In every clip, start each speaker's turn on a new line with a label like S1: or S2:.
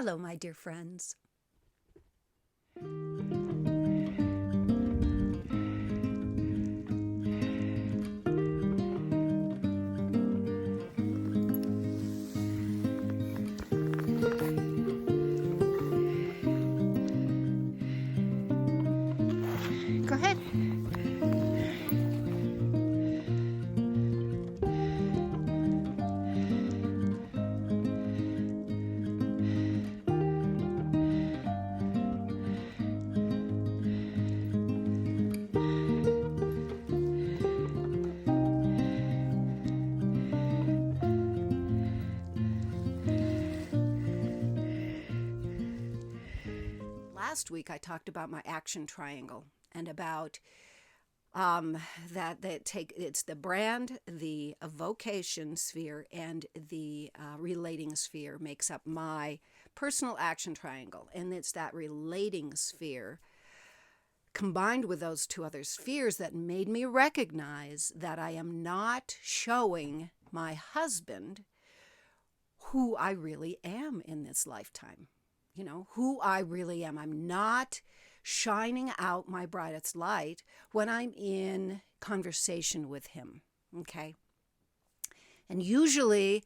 S1: Hello, my dear friends. Go ahead. Last week I talked about my action triangle and about it's the brand, the vocation sphere, and the relating sphere makes up my personal action triangle. And it's that relating sphere combined with those two other spheres that made me recognize that I am not showing my husband who I really am in this lifetime. You know, who I really am. I'm not shining out my brightest light when I'm in conversation with him. Okay. And usually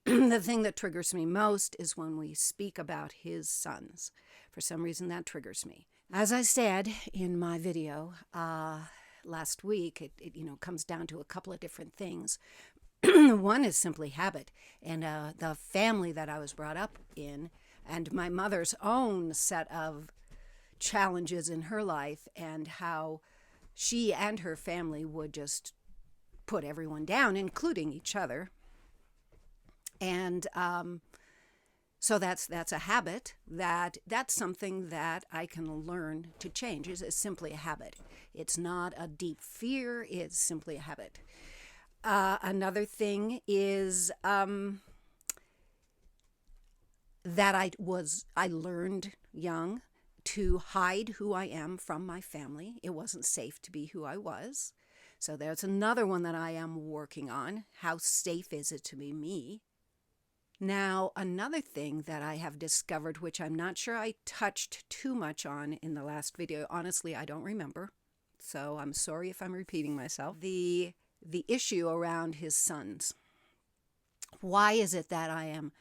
S1: the thing that triggers me most is when we speak about his sons. For some reason that triggers me. As I said in my video last week, it comes down to a couple of different things. One is simply habit, and the family that I was brought up in, and my mother's own set of challenges in her life, and how she and her family would just put everyone down, including each other. And so that's a habit that's something that I can learn to change. It's simply a habit. It's not a deep fear. It's simply a habit. Another thing is that I learned young to hide who I am from my family. It wasn't safe to be who I was. So there's another one that I am working on. How safe is it to be me? Now, another thing that I have discovered, which I'm not sure I touched too much on in the last video. Honestly, I don't remember. So I'm sorry if I'm repeating myself. The issue around his sons. Why is it that I am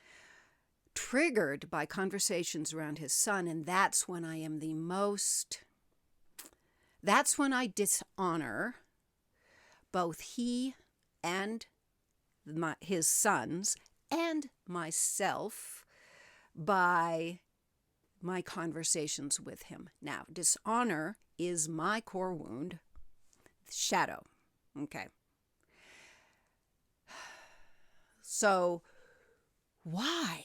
S1: triggered by conversations around his son, and that's when I am that's when I dishonor both he and his sons and myself by my conversations with him. Now, dishonor is my core wound, shadow. Okay. So, why?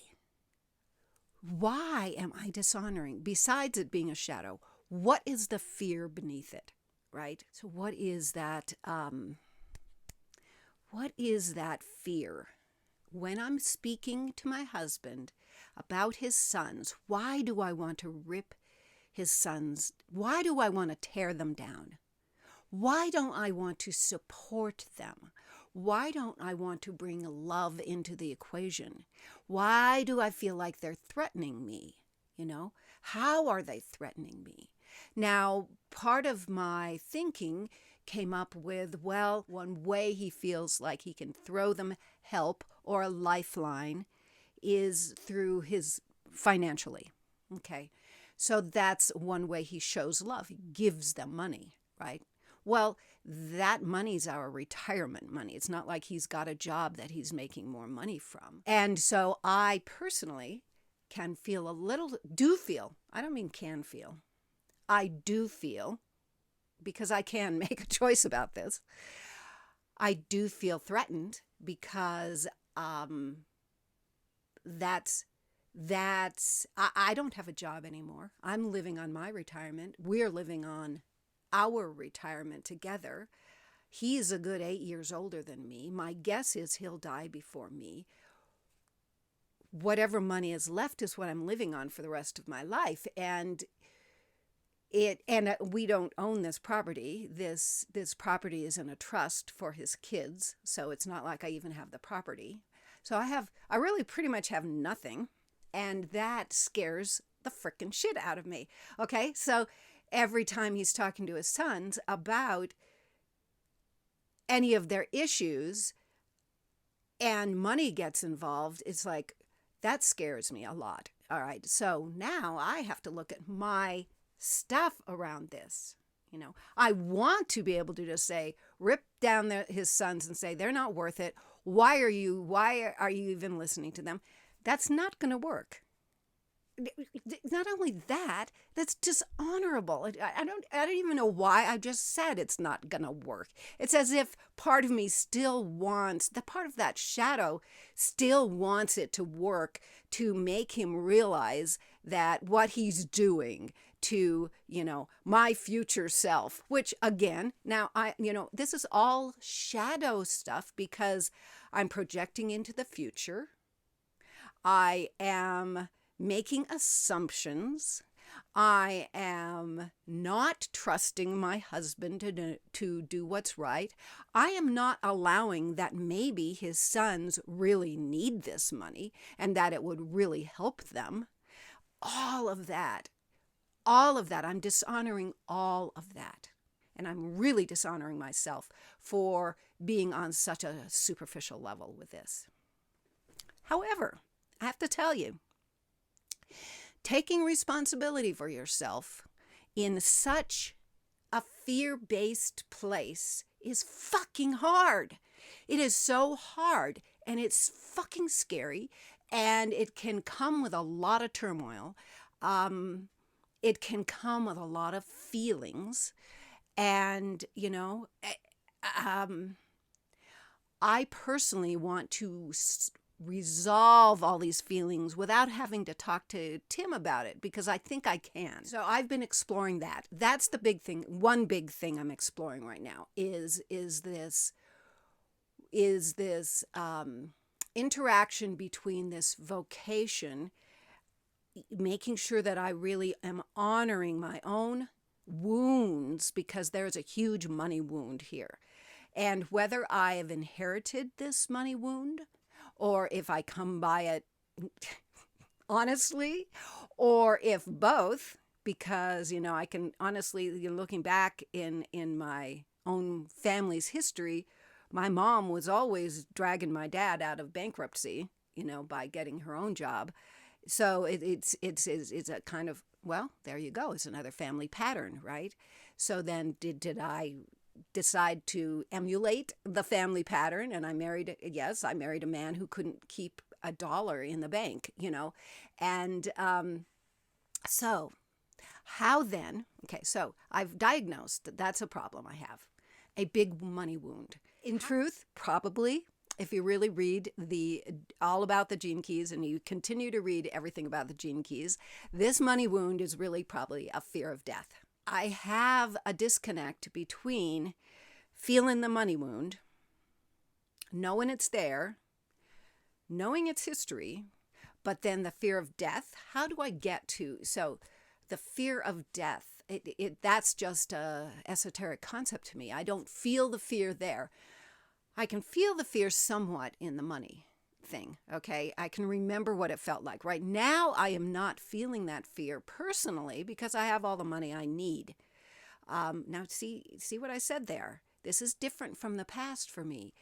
S1: Why am I dishonoring? Besides it being a shadow, what is the fear beneath it, right? So what is that fear? When I'm speaking to my husband about his sons, why do I want to rip his sons? Why do I want to tear them down? Why don't I want to support them? Why don't I want to bring love into the equation? Why do I feel like they're threatening me? How are they threatening me? Now, part of my thinking came up with, well, one way he feels like he can throw them help or a lifeline is through his financially. Okay. So that's one way he shows love. He gives them money, right? Well, that money's our retirement money. It's not like he's got a job that he's making more money from. And so I personally I do feel, because I can make a choice about this, I do feel threatened because I don't have a job anymore. I'm living on my retirement. We're living on our retirement together. He's a good 8 years older than me. My guess is he'll die before me. Whatever money is left is what I'm living on for the rest of my life. And we don't own this property. This property is in a trust for his kids, so it's not like I even have the property. So I really pretty much have nothing. And that scares the frickin' shit out of me. Okay, so every time he's talking to his sons about any of their issues and money gets involved, it's like, that scares me a lot. All right, so now I have to look at my stuff around this. I want to be able to just say, rip down his sons and say, they're not worth it. Why are you even listening to them? That's not going to work. Not only that, that's dishonorable. I don't even know why. I just said it's not gonna work. It's as if part of me still wants, the part of that shadow still wants it to work, to make him realize that what he's doing to, my future self, which again, now this is all shadow stuff because I'm projecting into the future. I am making assumptions. I am not trusting my husband to do what's right. I am not allowing that maybe his sons really need this money and that it would really help them. All of that, I'm dishonoring all of that. And I'm really dishonoring myself for being on such a superficial level with this. However, I have to tell you, taking responsibility for yourself in such a fear-based place is fucking hard. It is so hard, and it's fucking scary, and it can come with a lot of turmoil. It can come with a lot of feelings, and, I personally want to resolve all these feelings without having to talk to Tim about it, because I think I can. So I've been exploring that. That's the big thing. One big thing I'm exploring right now is this interaction between this vocation, making sure that I really am honoring my own wounds, because there's a huge money wound here, and whether I have inherited this money wound or if I come by it honestly, or if both, because, I can honestly, looking back in my own family's history, my mom was always dragging my dad out of bankruptcy, by getting her own job. So it's a kind of, well, there you go. It's another family pattern, right? So then did I decide to emulate the family pattern, and I married a man who couldn't keep a dollar in the bank, and so how then? Okay, so I've diagnosed that that's a problem I have, a big money wound. In truth, probably, if you really read all about the Gene Keys and you continue to read everything about the Gene Keys, this money wound is really probably a fear of death. I have a disconnect between feeling the money wound, knowing it's there, knowing its history, but then the fear of death. How do I get to? So the fear of death, that's just a esoteric concept to me. I don't feel the fear there. I can feel the fear somewhat in the money thing, okay? I can remember what it felt like. Right now, I am not feeling that fear personally because I have all the money I need. Now, see what I said there? This is different from the past for me.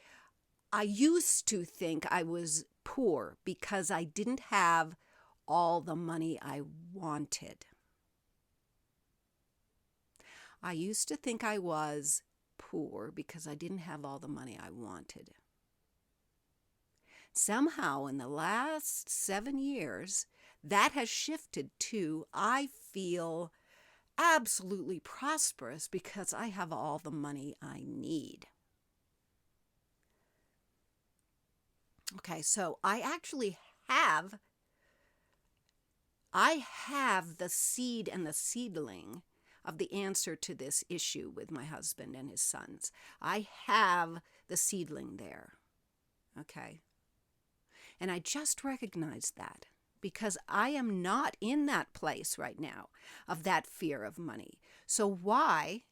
S1: I used to think I was poor because I didn't have all the money I wanted. I used to think I was poor because I didn't have all the money I wanted. Somehow in the last 7 years, that has shifted to I feel absolutely prosperous because I have all the money I need. Okay, so I actually have the seed and the seedling of the answer to this issue with my husband and his sons. I have the seedling there. Okay. And I just recognized that because I am not in that place right now of that fear of money. So why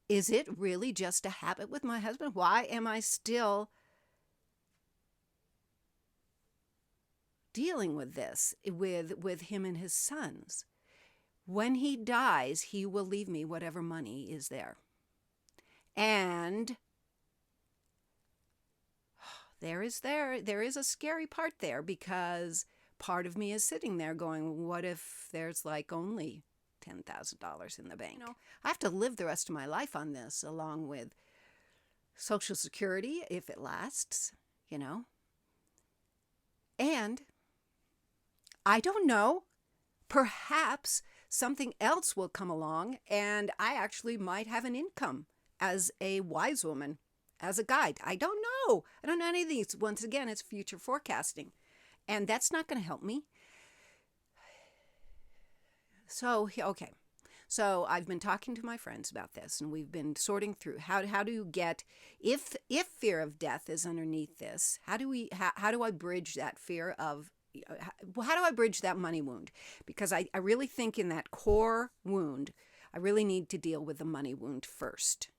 S1: is it really just a habit with my husband? Why am I still dealing with this with him and his sons. When he dies, he will leave me whatever money is there. And there is a scary part there, because part of me is sitting there going, what if there's like only $10,000 in the bank? I have to live the rest of my life on this, along with Social Security if it lasts, And I don't know, perhaps something else will come along and I actually might have an income as a wise woman, as a guide. I don't know. I don't know any of these. Once again, it's future forecasting. And that's not going to help me. So, okay. So I've been talking to my friends about this, and we've been sorting through how do you get, if fear of death is underneath this, how do I bridge that fear of, how do I bridge that money wound? Because I really think in that core wound, I really need to deal with the money wound first.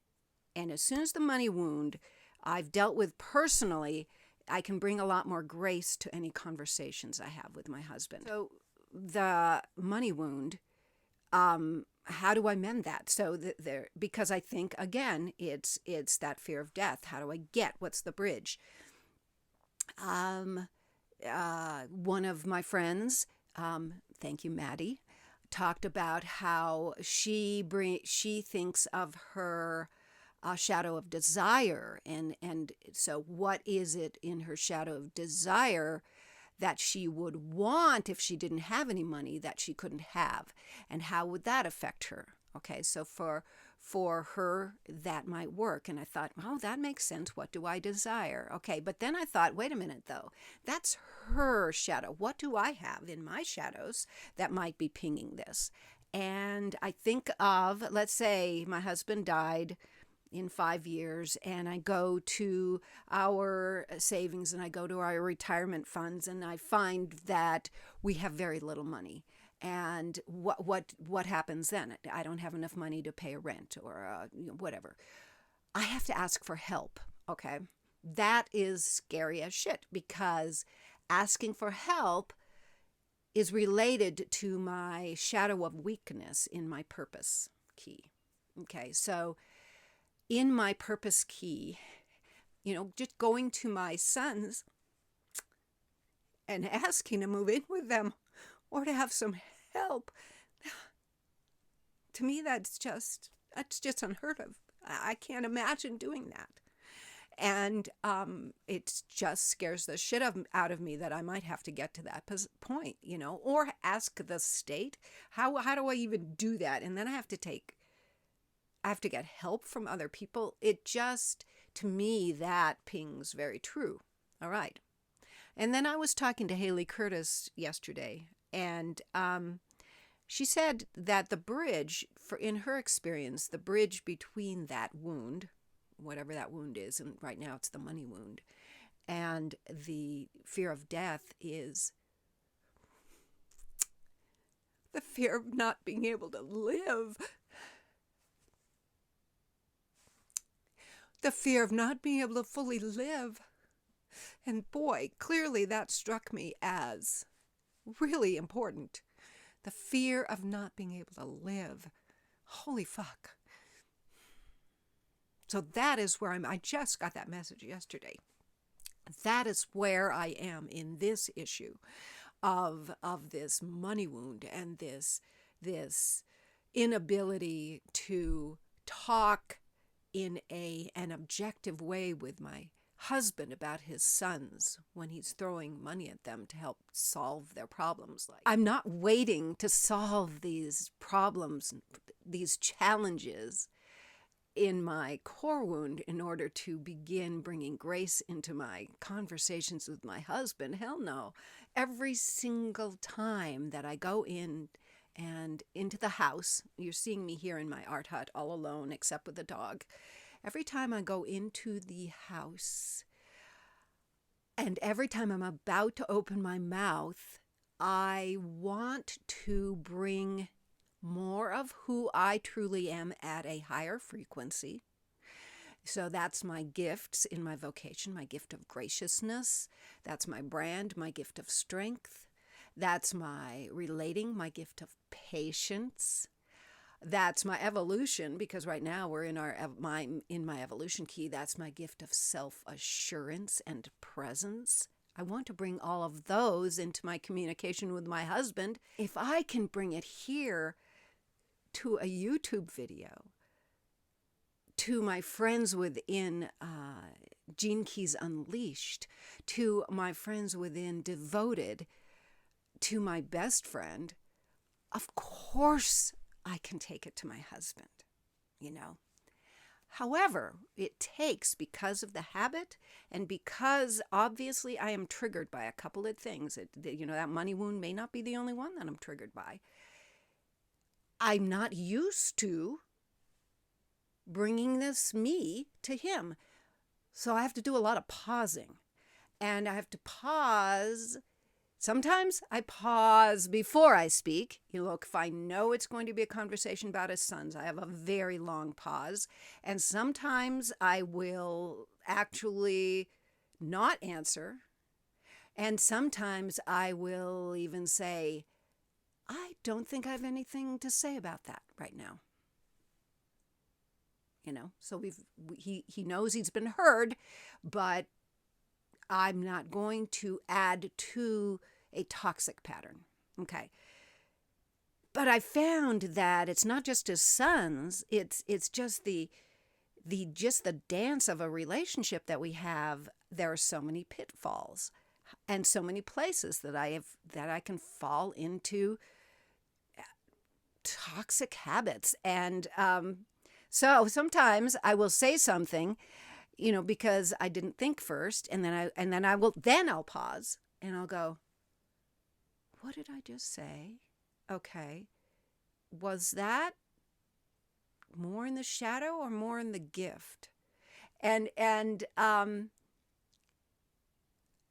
S1: And as soon as the money wound I've dealt with personally, I can bring a lot more grace to any conversations I have with my husband. So the money wound, how do I mend that? So because I think, again, it's that fear of death. How do I what's the bridge? One of my friends, thank you, Maddie, talked about how she thinks of her shadow of desire, and so what is it in her shadow of desire that she would want if she didn't have any money that she couldn't have, and how would that affect her? Okay, so for her that might work. And I thought, oh, that makes sense. What do I desire? Okay, but then I thought, wait a minute though, that's her shadow. What do I have in my shadows that might be pinging this? And I think of, let's say my husband died in 5 years, and I go to our savings and I go to our retirement funds, and I find that we have very little money. And what happens then? I don't have enough money to pay a rent or whatever. I have to ask for help. Okay, that is scary as shit, because asking for help is related to my shadow of weakness in my purpose key. Okay, so in my purpose key, just going to my sons and asking to move in with them or to have some help, to me, that's just unheard of. I can't imagine doing that. And it just scares the shit out of me that I might have to get to that point, or ask the state, how do I even do that? And then I have to get help from other people. It just, to me, that pings very true. All right. And then I was talking to Haley Curtis yesterday, and she said that the bridge, in her experience, the bridge between that wound, whatever that wound is, and right now it's the money wound, and the fear of death is the fear of not being able to live. The fear of not being able to fully live. And boy, clearly that struck me as really important. The fear of not being able to live. Holy fuck. So that is where I just got that message yesterday. That is where I am in this issue of this money wound and this inability to talk in an objective way with my husband about his sons when he's throwing money at them to help solve their problems. I'm not waiting to solve these problems, these challenges in my core wound in order to begin bringing grace into my conversations with my husband. Hell no. Every single time that I go in and into the house, you're seeing me here in my art hut all alone except with the dog. Every time I go into the house and every time I'm about to open my mouth, I want to bring more of who I truly am at a higher frequency, So that's my gifts in my vocation, my gift of graciousness. That's my brand, my gift of strength. That's my relating, my gift of patience. That's my evolution, because right now we're in my evolution key. That's my gift of self-assurance and presence. I want to bring all of those into my communication with my husband. If I can bring it here to a YouTube video, to my friends within Gene Keys Unleashed, to my friends within Devoted, to my best friend, of course I can take it to my husband, you know. However, it takes, because of the habit and because obviously I am triggered by a couple of things. That money wound may not be the only one that I'm triggered by. I'm not used to bringing this me to him. So I have to do a lot of pausing. And I have to pause. Sometimes I pause before I speak. If I know it's going to be a conversation about his sons, I have a very long pause. And sometimes I will actually not answer. And sometimes I will even say, I don't think I have anything to say about that right now. So he knows he's been heard, but I'm not going to add to a toxic pattern. Okay. But I found that it's not just his sons, it's just the dance of a relationship that we have. There are so many pitfalls and so many places that I can fall into toxic habits. And so sometimes I will say something, because I didn't think first, and then I'll pause and I'll go, what did I just say? Okay. Was that more in the shadow or more in the gift? And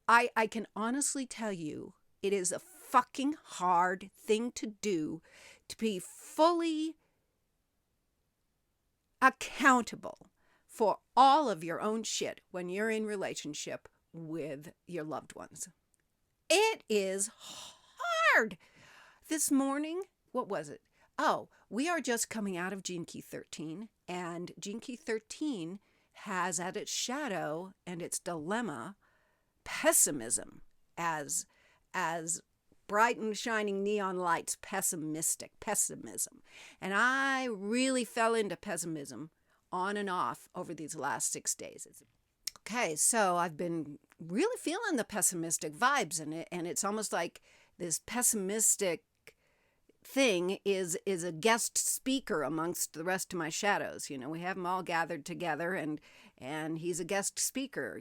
S1: I can honestly tell you, it is a fucking hard thing to do, to be fully accountable for all of your own shit when you're in relationship with your loved ones. It is hard. This morning, what was it? Oh, we are just coming out of Gene Key 13, and Gene Key 13 has at its shadow and its dilemma pessimism as bright and shining neon lights, pessimism. And I really fell into pessimism on and off over these last 6 days. Okay, so I've been really feeling the pessimistic vibes in it, and it's almost like this pessimistic thing is a guest speaker amongst the rest of my shadows. We have them all gathered together, and he's a guest speaker,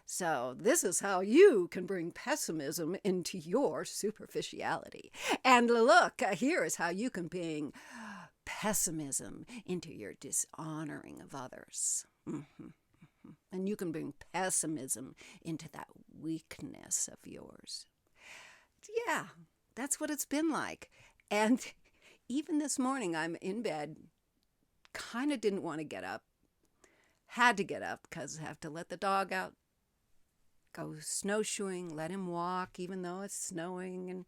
S1: So this is how you can bring pessimism into your superficiality. And look, here is how you can bring pessimism into your dishonoring of others. And you can bring pessimism into that weakness of yours. Yeah, that's what it's been like. And even this morning, I'm in bed, kind of didn't want to get up, had to get up because I have to let the dog out, go snowshoeing, let him walk, even though it's snowing.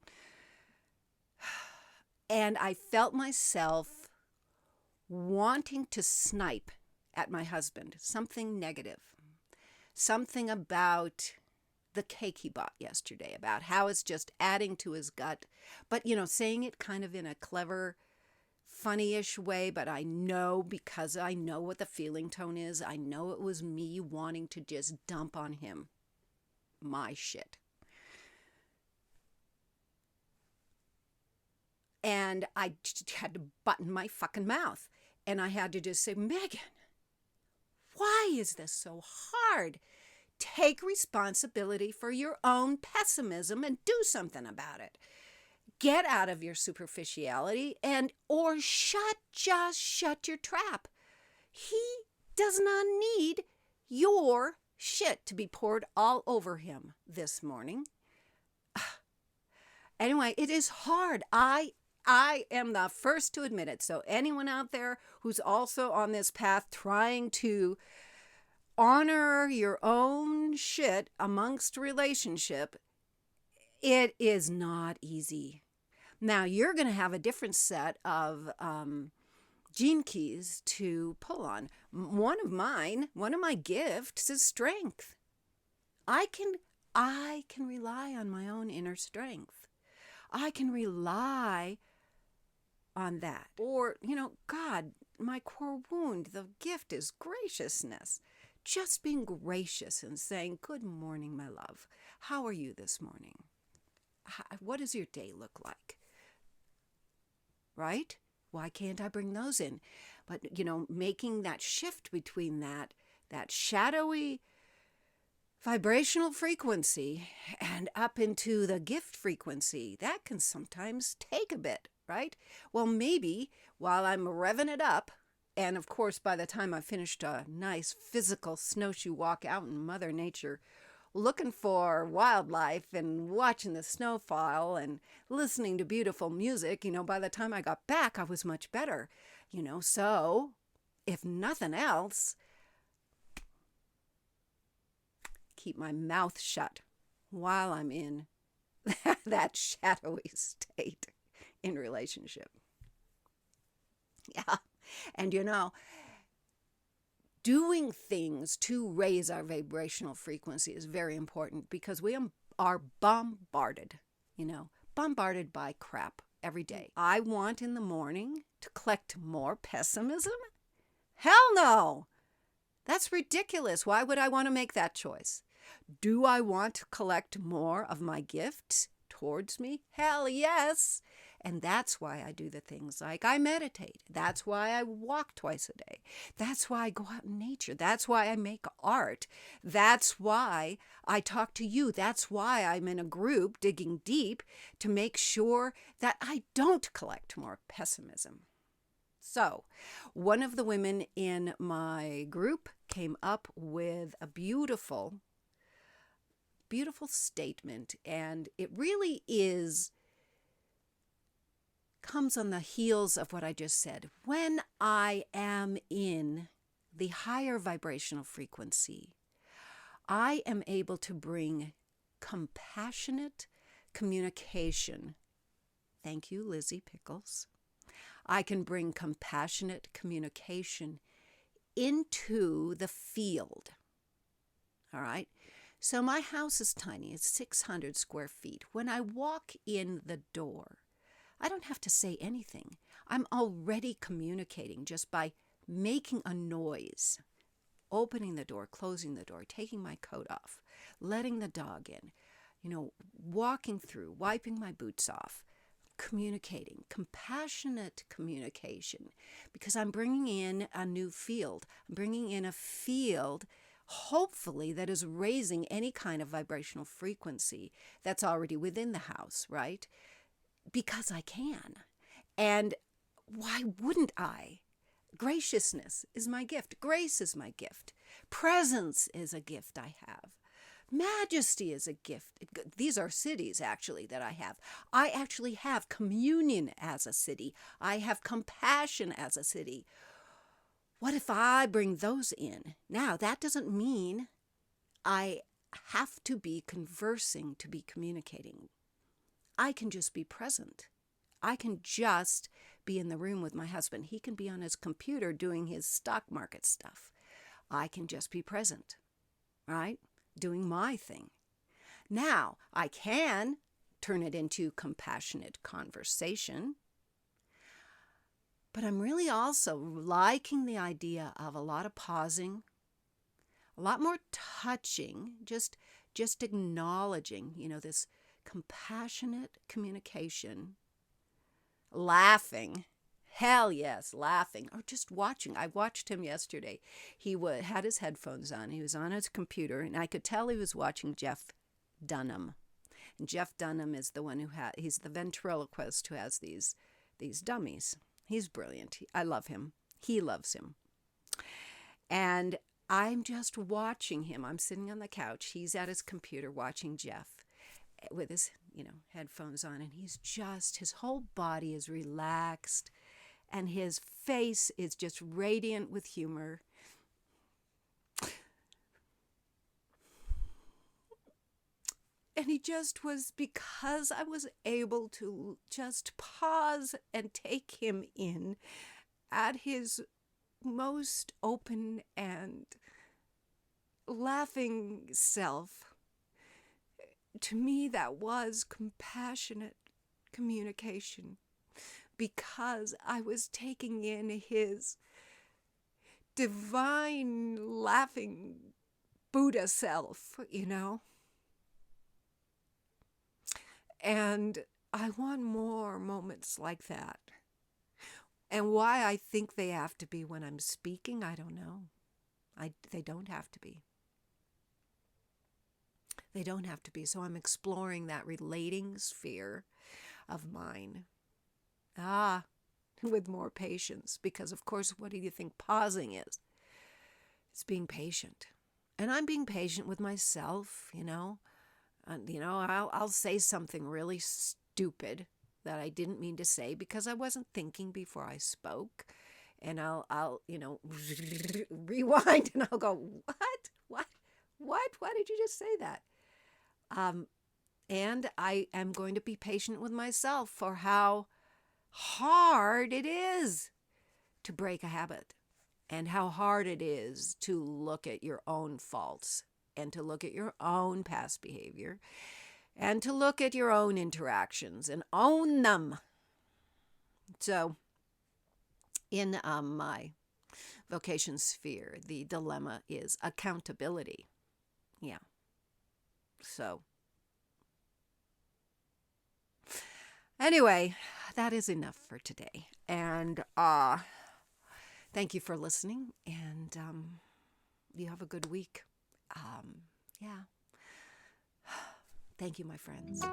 S1: And I felt myself wanting to snipe at my husband, something negative, something about the cake he bought yesterday, about how it's just adding to his gut, but saying it kind of in a clever, funny-ish way. But I know, because I know what the feeling tone is, I know it was me wanting to just dump on him my shit. And I just had to button my fucking mouth, and I had to just say, Megan, why is this so hard? Take responsibility for your own pessimism and do something about it. Get out of your superficiality or just shut your trap. He does not need your shit to be poured all over him this morning. Anyway, it is hard. I am the first to admit it. So anyone out there who's also on this path trying to honor your own shit amongst relationship, it is not easy. Now, you're going to have a different set of gene keys to pull on. One of my gifts is strength. I can rely on my own inner strength. I can rely on that. Or, God, my core wound, the gift is graciousness. Just being gracious and saying, good morning, my love. How are you this morning? What does your day look like? Right? Why can't I bring those in? But, making that shift between that shadowy vibrational frequency and up into the gift frequency, that can sometimes take a bit, right? Well, maybe while I'm revving it up, and of course, by the time I finished a nice physical snowshoe walk out in Mother Nature, looking for wildlife and watching the snowfall and listening to beautiful music, by the time I got back, I was much better, so if nothing else, keep my mouth shut while I'm in that shadowy state in relationship. Yeah. And doing things to raise our vibrational frequency is very important because we are bombarded by crap every day. I want in the morning to collect more pessimism? Hell no! That's ridiculous. Why would I want to make that choice? Do I want to collect more of my gifts towards me? Hell yes. And that's why I do the things like I meditate. That's why I walk twice a day. That's why I go out in nature. That's why I make art. That's why I talk to you. That's why I'm in a group digging deep to make sure that I don't collect more pessimism. So, one of the women in my group came up with a beautiful statement, and it really comes on the heels of what I just said. When I am in the higher vibrational frequency, I am able to bring compassionate communication. Thank you, Lizzie Pickles. I can bring compassionate communication into the field. All right? So my house is tiny. It's 600 square feet. When I walk in the door, I don't have to say anything. I'm already communicating just by making a noise, opening the door, closing the door, taking my coat off, letting the dog in, walking through, wiping my boots off, communicating, compassionate communication, because I'm bringing in a new field. I'm bringing in a field, hopefully, that is raising any kind of vibrational frequency that's already within the house, right? Because I can. And why wouldn't I? Graciousness is my gift. Grace is my gift. Presence is a gift I have. Majesty is a gift. These are cities, actually, that I have. I actually have communion as a city. I have compassion as a city. What if I bring those in? Now, that doesn't mean I have to be conversing to be communicating. I can just be present. I can just be in the room with my husband. He can be on his computer doing his stock market stuff. I can just be present, right? Doing my thing. Now, I can turn it into compassionate conversation, but I'm really also liking the idea of a lot of pausing, a lot more touching, just acknowledging, this compassionate communication, laughing, hell yes, laughing, or just watching. I watched him yesterday. He had his headphones on. He was on his computer, and I could tell he was watching Jeff Dunham. And Jeff Dunham is the one he's the ventriloquist who has these dummies. He's brilliant. I love him. He loves him. And I'm just watching him. I'm sitting on the couch. He's at his computer watching Jeff with his, headphones on, and his whole body is relaxed, and his face is just radiant with humor. And he just was, because I was able to just pause and take him in at his most open and laughing self. To me, that was compassionate communication, because I was taking in his divine, laughing Buddha self, And I want more moments like that. And why I think they have to be when I'm speaking, I don't know. They don't have to be. They don't have to be. So I'm exploring that relating sphere of mine. With more patience. Because, of course, what do you think pausing is? It's being patient. And I'm being patient with myself, And, I'll say something really stupid that I didn't mean to say because I wasn't thinking before I spoke. And I'll rewind and I'll go, what? Why did you just say that? And I am going to be patient with myself for how hard it is to break a habit, and how hard it is to look at your own faults, and to look at your own past behavior, and to look at your own interactions and own them. So in my vocation sphere, the dilemma is accountability. Yeah. So anyway, that is enough for today. And thank you for listening. And you have a good week. Yeah. Thank you, my friends.